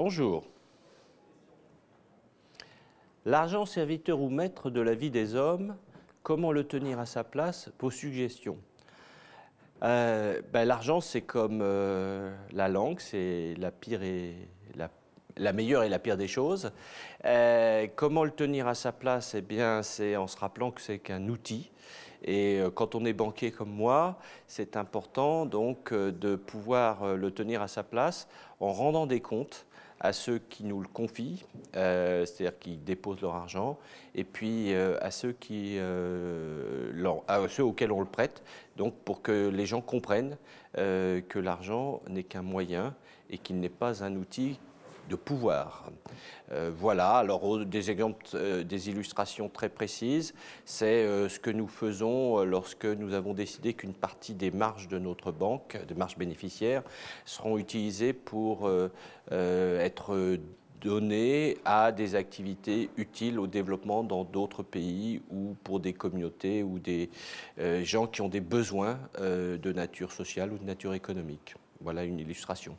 Bonjour. L'argent serviteur ou maître de la vie des hommes, comment le tenir à sa place? Vos suggestions. L'argent, c'est comme la langue, c'est la pire et la meilleure et la pire des choses. Comment le tenir à sa place? Eh bien, c'est en se rappelant que c'est qu'un outil. Et quand on est banquier comme moi, c'est important donc de pouvoir le tenir à sa place en rendant des comptes à ceux qui nous le confient, c'est-à-dire qui déposent leur argent, et puis à ceux auxquels on le prête, donc pour que les gens comprennent que l'argent n'est qu'un moyen et qu'il n'est pas un outil de pouvoir. Voilà, alors des exemples, des illustrations très précises, c'est ce que nous faisons lorsque nous avons décidé qu'une partie des marges de notre banque, des marges bénéficiaires, seront utilisées pour être données à des activités utiles au développement dans d'autres pays ou pour des communautés ou des gens qui ont des besoins de nature sociale ou de nature économique. Voilà une illustration.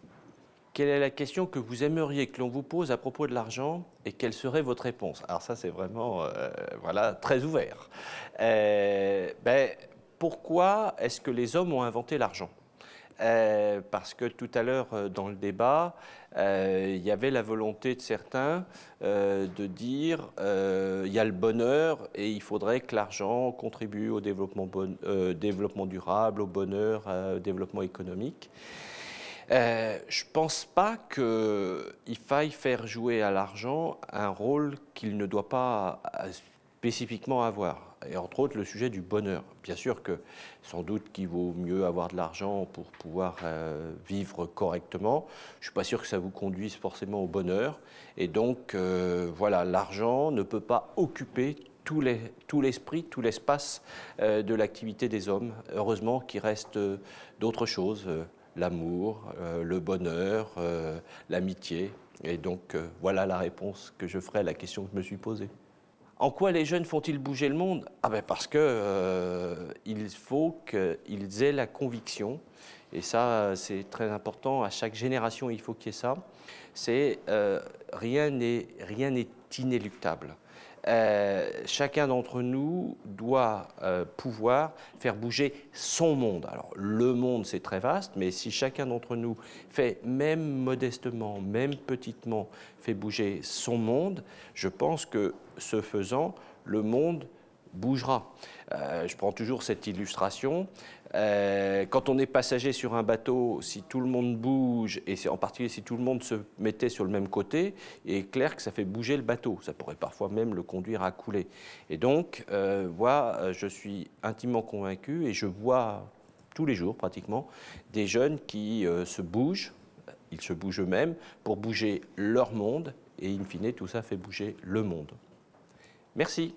Quelle est la question que vous aimeriez que l'on vous pose à propos de l'argent et quelle serait votre réponse? Alors ça, c'est vraiment voilà, très ouvert. Pourquoi est-ce que les hommes ont inventé l'argent? Parce que tout à l'heure, dans le débat, il y avait la volonté de certains de dire il y a le bonheur et il faudrait que l'argent contribue au développement durable, au bonheur, au développement économique. Je ne pense pas qu'il faille faire jouer à l'argent un rôle qu'il ne doit pas spécifiquement avoir. Et entre autres, le sujet du bonheur. Bien sûr que sans doute qu'il vaut mieux avoir de l'argent pour pouvoir vivre correctement. Je ne suis pas sûr que ça vous conduise forcément au bonheur. Et donc, voilà, l'argent ne peut pas occuper tout l'esprit, tout l'espace de l'activité des hommes. Heureusement qu'il reste d'autres choses. L'amour, le bonheur, l'amitié. Et donc, voilà la réponse que je ferai à la question que je me suis posée. En quoi les jeunes font-ils bouger le monde? Parce que il faut qu'ils aient la conviction, et ça c'est très important, à chaque génération il faut qu'il y ait ça, c'est rien n'est inéluctable. Chacun d'entre nous doit pouvoir faire bouger son monde. Alors, le monde, c'est très vaste, mais si chacun d'entre nous fait, même modestement, même petitement, fait bouger son monde, je pense que, ce faisant, le monde bougera. Je prends toujours cette illustration. Quand on est passager sur un bateau, si tout le monde bouge, et en particulier si tout le monde se mettait sur le même côté, il est clair que ça fait bouger le bateau. Ça pourrait parfois même le conduire à couler. Et donc, je suis intimement convaincu, et je vois tous les jours pratiquement, des jeunes qui se bougent, ils se bougent eux-mêmes, pour bouger leur monde, et in fine, tout ça fait bouger le monde. Merci.